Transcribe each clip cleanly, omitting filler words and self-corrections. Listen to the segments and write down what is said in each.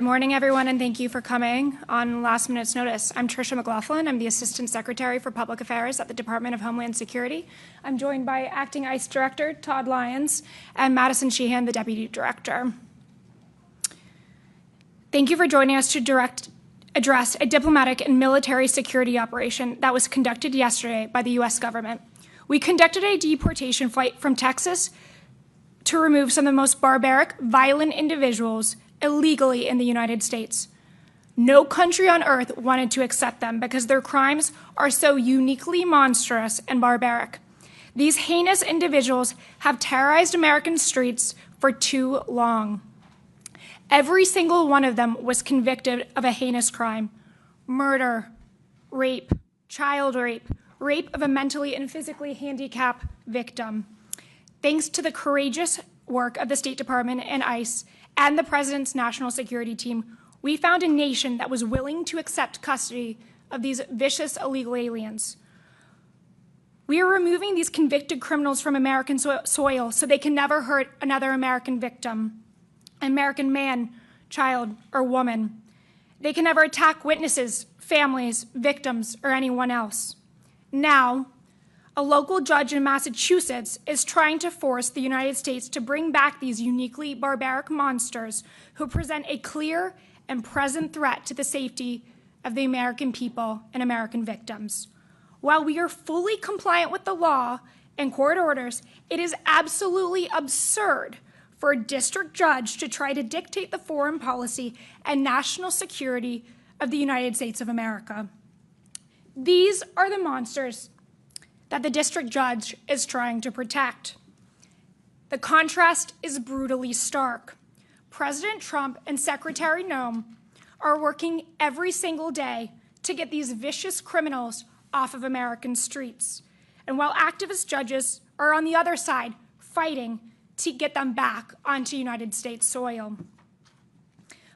Good morning, everyone, and thank you for coming on last minute's notice. I'm Tricia McLaughlin. I'm the Assistant Secretary for Public Affairs at the Department of Homeland Security. I'm joined by Acting ICE Director Todd Lyons and Madison Sheehan, the Deputy Director. Thank you for joining us to address a diplomatic and military security operation that was conducted yesterday by the U.S. government. We conducted a deportation flight from Texas to remove some of the most barbaric, violent individuals illegally in the United States. No country on earth wanted to accept them because their crimes are so uniquely monstrous and barbaric. These heinous individuals have terrorized American streets for too long. Every single one of them was convicted of a heinous crime: murder, rape, child rape, rape of a mentally and physically handicapped victim. Thanks to the courageous work of the State Department and ICE and the President's National Security Team, we found a nation that was willing to accept custody of these vicious illegal aliens. We are removing these convicted criminals from American soil so they can never hurt another American victim, American man, child, or woman. They can never attack witnesses, families, victims, or anyone else. Now, a local judge in Massachusetts is trying to force the United States to bring back these uniquely barbaric monsters who present a clear and present threat to the safety of the American people and American victims. While we are fully compliant with the law and court orders, it is absolutely absurd for a district judge to try to dictate the foreign policy and national security of the United States of America. These are the monsters that the district judge is trying to protect. The contrast is brutally stark. President Trump and Secretary Noem are working every single day to get these vicious criminals off of American streets. And while activist judges are on the other side fighting to get them back onto United States soil.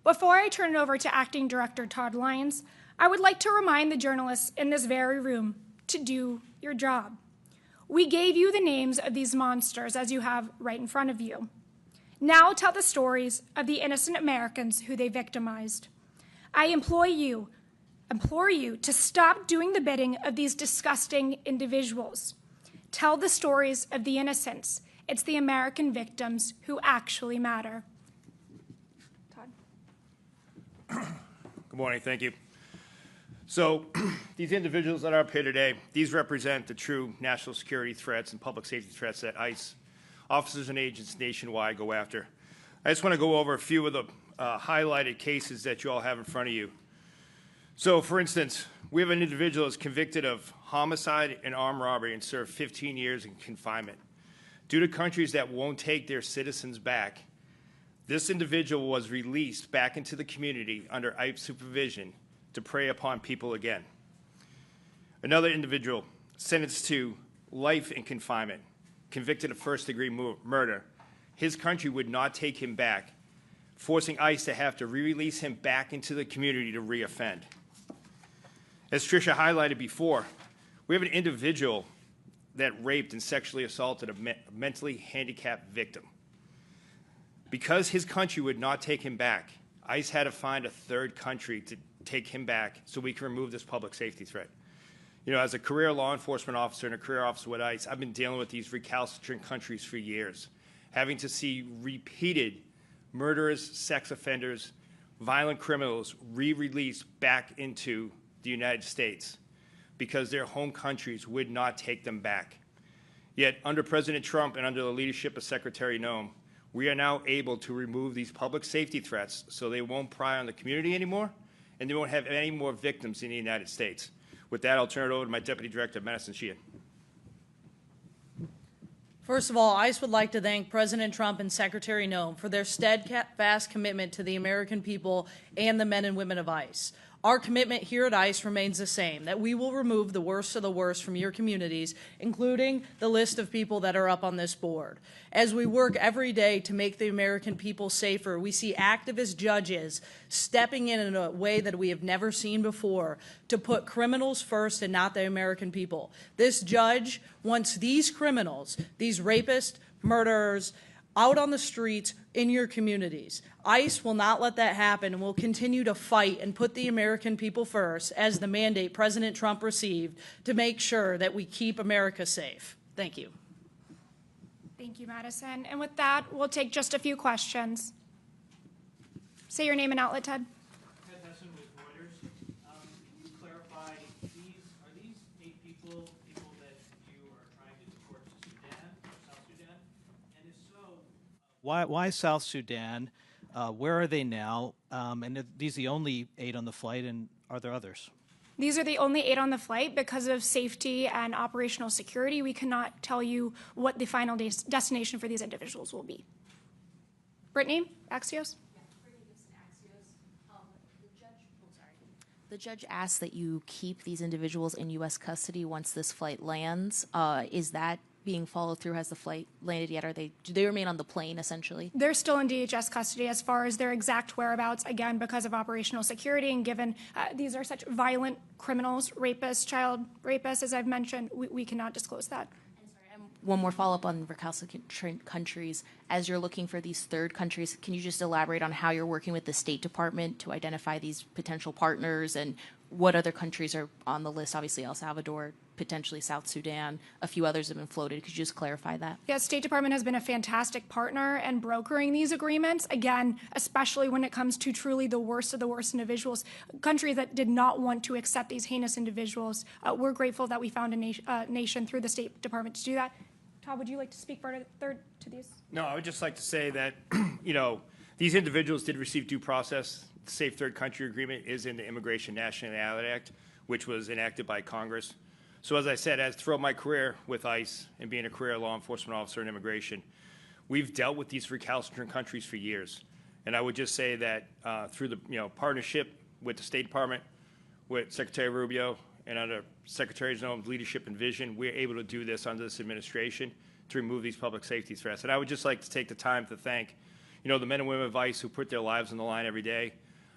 Before I turn it over to Acting Director Todd Lyons, I would like to remind the journalists in this very room to do your job. We gave you the names of these monsters as you have right in front of you. Now tell the stories of the innocent Americans who they victimized. I implore you to stop doing the bidding of these disgusting individuals. Tell the stories of the innocents. It's the American victims who actually matter. Todd. Good morning, thank you. So these individuals that are up here today, these represent the true national security threats and public safety threats that ICE officers and agents nationwide go after. I just want to go over a few of the highlighted cases that you all have in front of you. So for instance, we have an individual that's convicted of homicide and armed robbery and served 15 years in confinement. Due to countries that won't take their citizens back, this individual was released back into the community under ICE supervision to prey upon people again. Another individual sentenced to life in confinement, convicted of first-degree murder. His country would not take him back, forcing ICE to have to re-release him back into the community to re-offend. As Tricia highlighted before, we have an individual that raped and sexually assaulted a mentally handicapped victim. Because his country would not take him back, ICE had to find a third country to take him back so we can remove this public safety threat. You know, as a career law enforcement officer and a career officer with ICE, I've been dealing with these recalcitrant countries for years, having to see repeated murderers, sex offenders, violent criminals re-released back into the United States because their home countries would not take them back. Yet under President Trump and under the leadership of Secretary Noem, we are now able to remove these public safety threats so they won't pry on the community anymore and they won't have any more victims in the United States. With that, I'll turn it over to my Deputy Director, Madison Sheehan. First of all, ICE would like to thank President Trump and Secretary Noem for their steadfast commitment to the American people and the men and women of ICE. Our commitment here at ICE remains the same, that we will remove the worst of the worst from your communities, including the list of people that are up on this board. As we work every day to make the American people safer, we see activist judges stepping in a way that we have never seen before to put criminals first and not the American people. This judge wants these criminals, these rapists, murderers, out on the streets in your communities. ICE will not let that happen and will continue to fight and put the American people first as the mandate President Trump received to make sure that we keep America safe. Thank you. Thank you, Madison. And with that, we'll take just a few questions. Say your name and outlet, Ted. Ted Hesson with Reuters. Can you clarify, are these 8 people that you are trying to deport to Sudan or South Sudan? And if so, why South Sudan? Where are they now? And are these the only 8 on the flight, and are there others? These are the only 8 on the flight. Because of safety and operational security, we cannot tell you what the final destination for these individuals will be. Brittany, Axios? The judge asked that you keep these individuals in U.S. custody once this flight lands. Is that being followed through? Has the flight landed yet? Do they remain on the plane, essentially? They're still in DHS custody as far as their exact whereabouts, again, because of operational security, and given these are such violent criminals, rapists, child rapists, as I've mentioned, we cannot disclose that. One more follow-up on recalcitrant countries. As you're looking for these third countries, can you just elaborate on how you're working with the State Department to identify these potential partners, and what other countries are on the list? Obviously, El Salvador, potentially South Sudan, a few others have been floated. Could you just clarify that? Yes, State Department has been a fantastic partner in brokering these agreements, again, especially when it comes to truly the worst of the worst individuals, countries that did not want to accept these heinous individuals. We're grateful that we found a nation through the State Department to do that. Todd, would you like to speak further to these? No, I would just like to say that, these individuals did receive due process. The Safe Third Country Agreement is in the Immigration Nationality Act, which was enacted by Congress. So as I said, throughout my career with ICE and being a career law enforcement officer in immigration, we've dealt with these recalcitrant countries for years. And I would just say that through the partnership with the State Department, with Secretary Rubio, and under Secretary Zone's leadership and vision, we're able to do this under this administration to remove these public safety threats. And I would just like to take the time to thank, the men and women of ICE who put their lives on the line every day,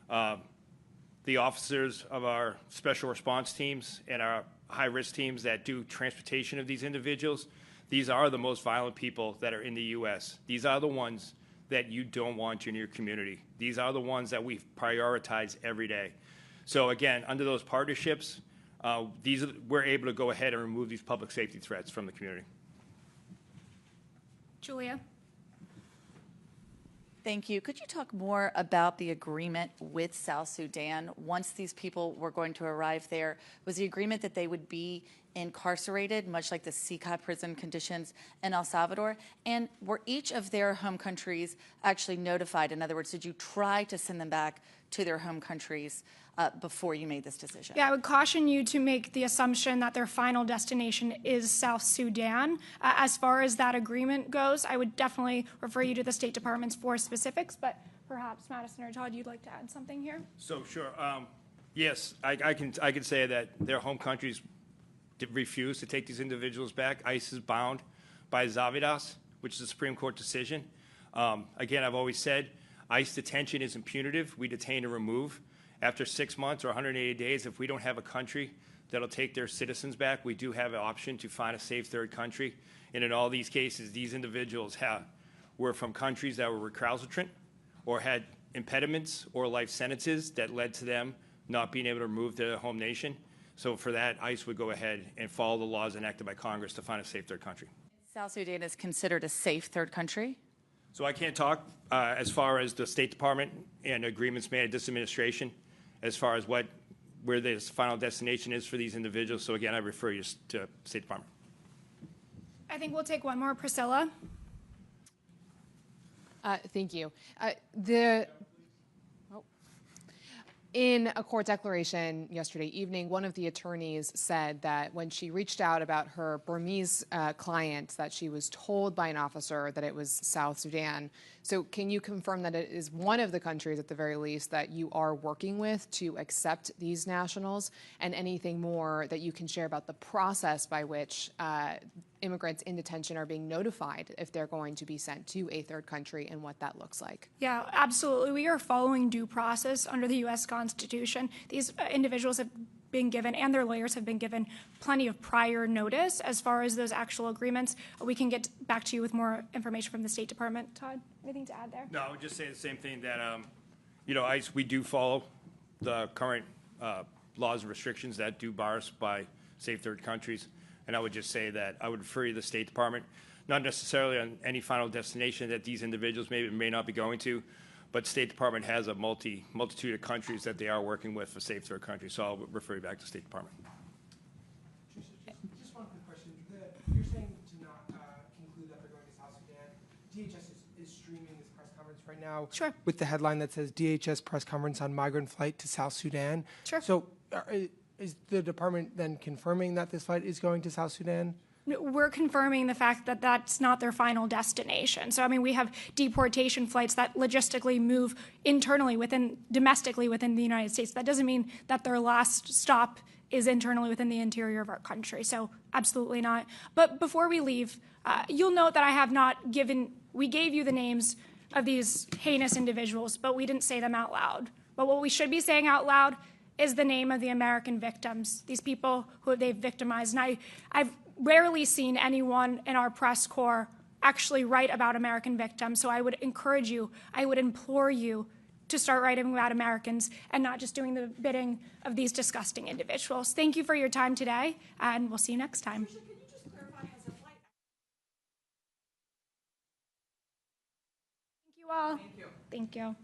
the officers of our special response teams and our high-risk teams that do transportation of these individuals. These are the most violent people that are in the U.S. These are the ones that you don't want in your community. These are the ones that we prioritize every day. So again, under those partnerships, we're able to go ahead and remove these public safety threats from the community. Julia? Thank you. Could you talk more about the agreement with South Sudan? Once these people were going to arrive there, was the agreement that they would be incarcerated, much like the CICA prison conditions in El Salvador? And were each of their home countries actually notified? In other words, did you try to send them back to their home countries before you made this decision? Yeah, I would caution you to make the assumption that their final destination is South Sudan. As far as that agreement goes, I would definitely refer you to the State Department's for specifics, but perhaps Madison or Todd, you'd like to add something here? So sure, yes, I can say that their home countries refuse to take these individuals back. ICE is bound by Zavidas, which is a Supreme Court decision. Again, I've always said ICE detention isn't punitive. We detain and remove. After 6 months or 180 days, if we don't have a country that'll take their citizens back, we do have an option to find a safe third country. And in all these cases, these individuals were from countries that were recalcitrant or had impediments or life sentences that led to them not being able to move to their home nation. So for that, ICE would go ahead and follow the laws enacted by Congress to find a safe third country. South Sudan is considered a safe third country? So I can't talk as far as the State Department and agreements made at this administration as far as where the final destination is for these individuals. So again, I refer you to State Department. I think we'll take one more. Priscilla? Thank you. In a court declaration yesterday evening, one of the attorneys said that when she reached out about her Burmese client, that she was told by an officer that it was South Sudan. So can you confirm that it is one of the countries, at the very least, that you are working with to accept these nationals, and anything more that you can share about the process by which immigrants in detention are being notified if they're going to be sent to a third country and what that looks like? Yeah, absolutely. We are following due process under the U.S. Constitution. These individuals have been given, and their lawyers have been given, plenty of prior notice as far as those actual agreements. We can get back to you with more information from the State Department. Todd, anything to add there? No, I would just say the same thing that, ICE, we do follow the current laws and restrictions that do bar us by safe third countries. And I would just say that I would refer you to the State Department, not necessarily on any final destination that these individuals may not be going to, but State Department has a multitude of countries that they are working with for safe third countries. So I'll refer you back to State Department. Just one quick question. You're saying to not conclude that they're going to South Sudan. DHS is streaming this press conference right now. Sure. With the headline that says DHS press conference on migrant flight to South Sudan. Sure. So is the department then confirming that this flight is going to South Sudan? We're confirming the fact that that's not their final destination. So, I mean, we have deportation flights that logistically move domestically within the United States. That doesn't mean that their last stop is internally within the interior of our country. So, absolutely not. But before we leave, you'll note that I have not we gave you the names of these heinous individuals, but we didn't say them out loud. But what we should be saying out loud is the name of the American victims, these people who they've victimized. And I've rarely seen anyone in our press corps actually write about American victims. So I would encourage you, I would implore you to start writing about Americans and not just doing the bidding of these disgusting individuals. Thank you for your time today, and we'll see you next time. Can you just clarify, has the flight... Thank you all. Thank you.